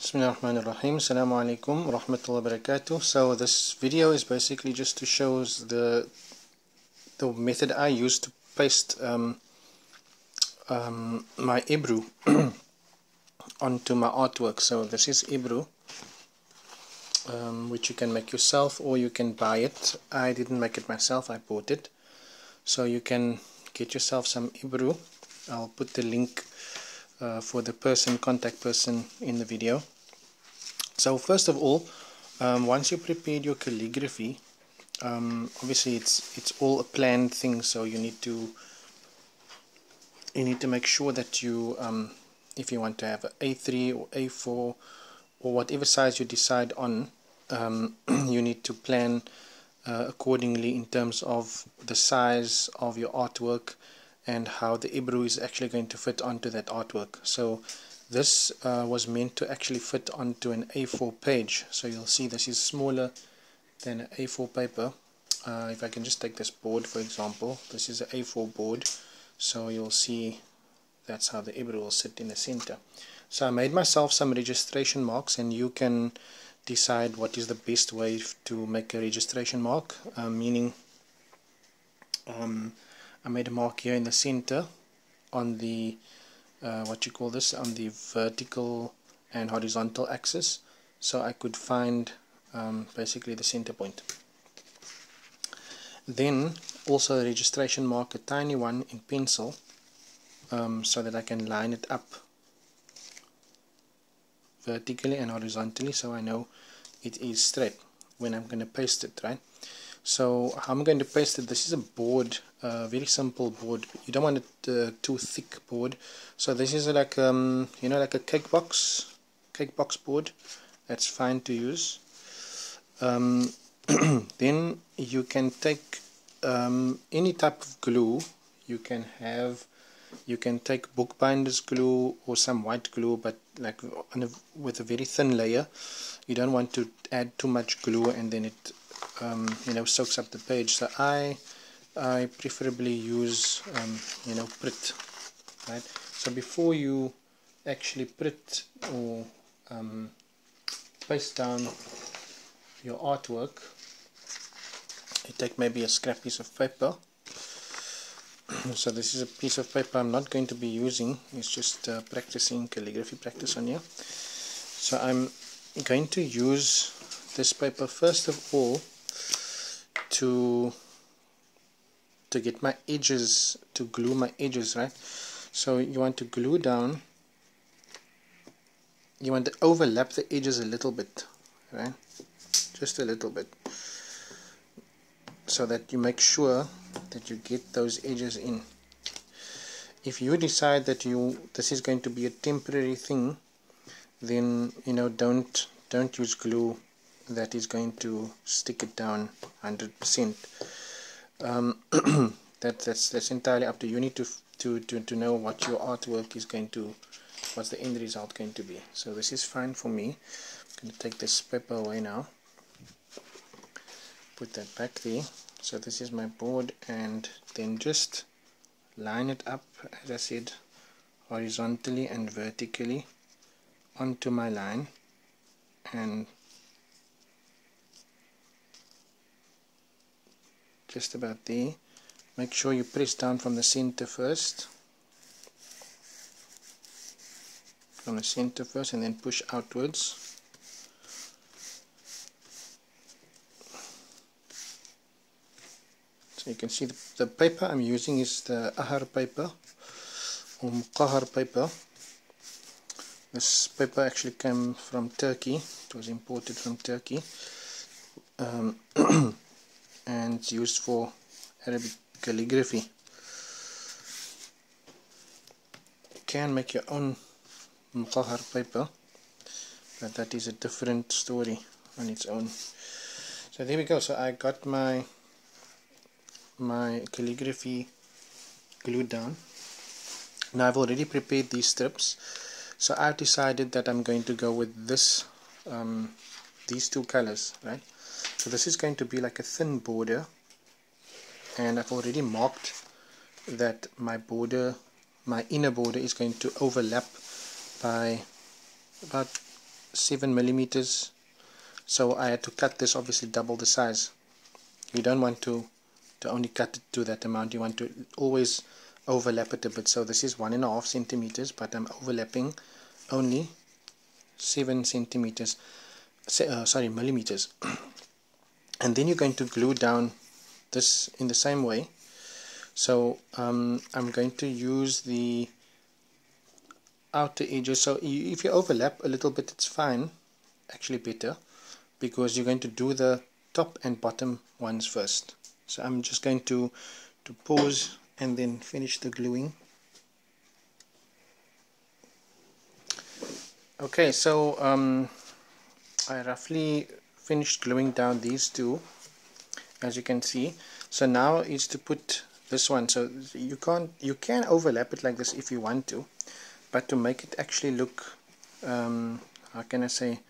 Bismillahirrahmanirrahim. Assalamu alaikum rahmatullahi wa barakatuh. So this video is basically just to show the method I use to paste my Ebru onto my artwork. So this is Ebru, which you can make yourself or you can buy it. I didn't make it myself, I bought it. So you can get yourself some Ebru. I'll put the link for the contact person in the video. So first of all, once you prepared your calligraphy, obviously it's all a planned thing, so you need to make sure that you if you want to have an A3 or A4 or whatever size you decide on, you need to plan accordingly in terms of the size of your artwork and how the Ebru is actually going to fit onto that artwork. So this was meant to actually fit onto an A4 page. So you'll see this is smaller than an A4 paper. If I can just take this board for example, this is an A4 board, so you'll see that's how the Ebru will sit in the center. So I made myself some registration marks, and you can decide what is the best way to make a registration mark, meaning I made a mark here in the center on the on the vertical and horizontal axis, so I could find basically the center point. Then also a registration mark, a tiny one in pencil, so that I can line it up vertically and horizontally, so I know it is straight when I'm going to paste it, right? So how I'm going to paste it, this is a board, very simple board. You don't want it too thick board. So this is like you know, like a cake box board. That's fine to use. Then you can take any type of glue. You can take bookbinders glue or some white glue, but like with a very thin layer. You don't want to add too much glue and then it you know, soaks up the page. So I preferably use you know, Prit, right? So before you actually print or paste down your artwork, you take maybe a scrap piece of paper. So this is a piece of paper I'm not going to be using, it's just practicing calligraphy practice on here. So I'm going to use this paper first of all to get my edges, to glue my edges, right? So you want to glue down, you want to overlap the edges a little bit, right? Just a little bit, so that you make sure that you get those edges in. If you decide that this is going to be a temporary thing, then you know, don't use glue that is going to stick it down 100%. That's entirely up to you. You need to know what your artwork is going to, what's the end result going to be. So this is fine for me. I'm going to take this paper away now, put that back there. So this is my board, and then just line it up, as I said, horizontally and vertically onto my line, and just about there. Make sure you press down from the center first, and then push outwards. So you can see the paper I'm using is the ahar paper or muqahar paper. This paper actually came from Turkey. It was imported from Turkey, and it's used for Arabic calligraphy. You can make your own muqahar paper, but that is a different story on its own. So there we go. So I got my calligraphy glued down. Now I've already prepared these strips, so I've decided that I'm going to go with this these two colors, right? So this is going to be like a thin border, and I've already marked that my inner border is going to overlap by about 7 millimeters, so I had to cut this obviously double the size. You don't want to only cut it to that amount, you want to always overlap it a bit. So this is 1.5 centimeters, but I'm overlapping only 7 centimeters, sorry, millimeters. And then you're going to glue down this in the same way. So I'm going to use the outer edges. So if you overlap a little bit, it's fine, actually better, because you're going to do the top and bottom ones first. So I'm just going to pause and then finish the gluing. Okay, so I roughly finished gluing down these two, as you can see. So now is to put this one. So you can overlap it like this if you want to, but to make it actually look how can I say,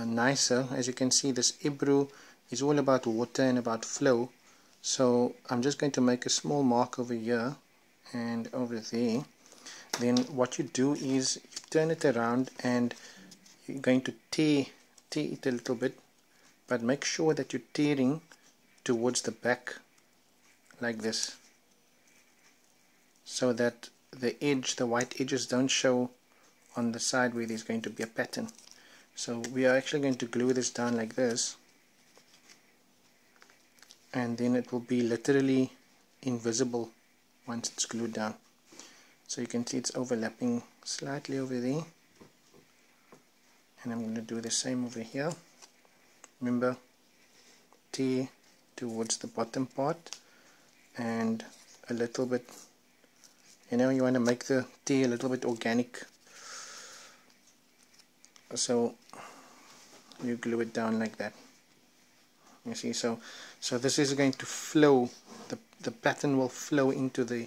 nicer, as you can see, this Ebru is all about water and about flow. So I'm just going to make a small mark over here and over there. Then what you do is you turn it around and you're going to tear it a little bit, but make sure that you're tearing towards the back like this, so that the edge, the white edges, don't show on the side where there's going to be a pattern. So we are actually going to glue this down like this, and then it will be literally invisible once it's glued down. So you can see it's overlapping slightly over there, and I'm going to do the same over here. Remember, tear towards the bottom part, and a little bit, you know, you want to make the tear a little bit organic, so you glue it down like that. You see, so this is going to flow, the pattern will flow into the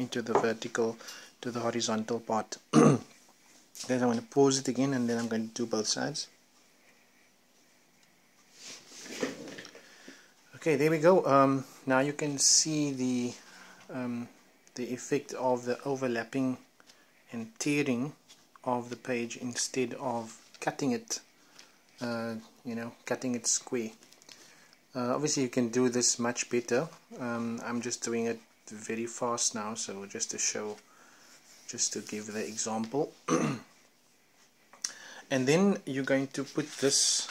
vertical to the horizontal part. Then I'm going to pause it again, and then I'm going to do both sides. Okay, there we go. Now you can see the effect of the overlapping and tearing of the page instead of cutting it, cutting it square. Obviously you can do this much better. I'm just doing it very fast now, so just to show, just to give the example. And then you're going to put this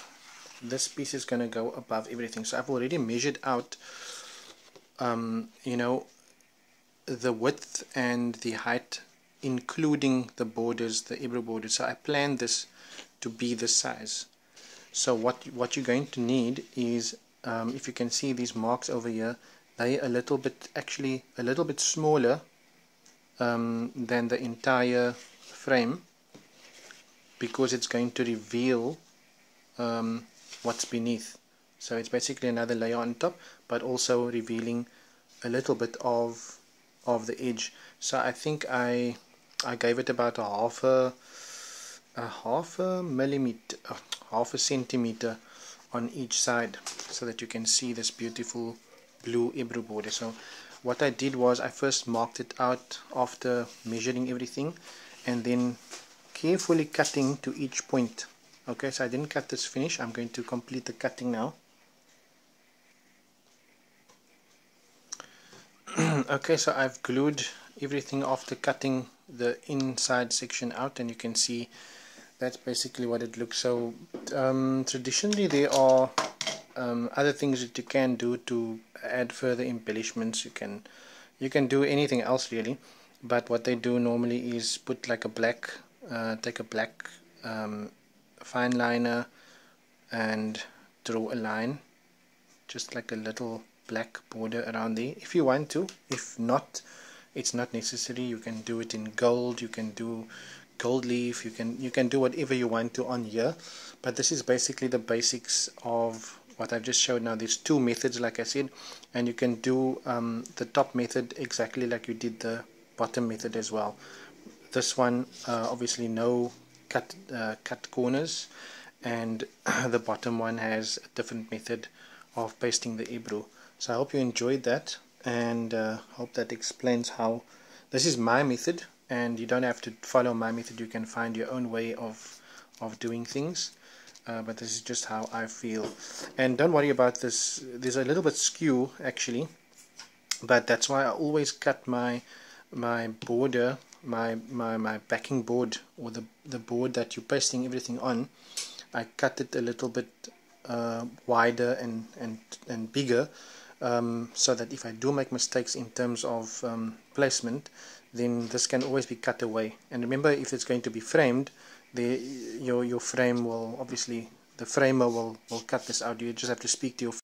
piece is going to go above everything. So I've already measured out the width and the height, including the borders, the Ebru borders. So I planned this to be this size. So what you're going to need is, if you can see these marks over here, they are actually a little bit smaller than the entire frame, because it's going to reveal what's beneath. So it's basically another layer on top, but also revealing a little bit of the edge. So I think I gave it about half a centimeter on each side, so that you can see this beautiful blue Ebru border. So what I did was I first marked it out after measuring everything, and then carefully cutting to each point. Okay, so I didn't cut this finish. I'm going to complete the cutting now. Okay, so I've glued everything after cutting the inside section out, and you can see that's basically what it looks. So traditionally there are other things that you can do to add further embellishments. You can do anything else really, but what they do normally is put like a black, take a black fine liner and draw a line, just like a little black border around there if you want to. If not, it's not necessary. You can do it in gold, you can do gold leaf, you can do whatever you want to on here, but this is basically the basics of what I've just showed. Now there's two methods, like I said, and you can do the top method exactly like you did the bottom method as well. This one obviously no cut corners, and the bottom one has a different method of pasting the Ebru. So I hope you enjoyed that, and hope that explains how this is my method, and you don't have to follow my method. You can find your own way of doing things, but this is just how I feel. And don't worry about this, there's a little bit skew actually, but that's why I always cut my border, my backing board, or the board that you're pasting everything on. I cut it a little bit wider and bigger, so that if I do make mistakes in terms of placement, then this can always be cut away. And remember, if it's going to be framed, your frame will obviously, the framer will cut this out. You just have to speak to your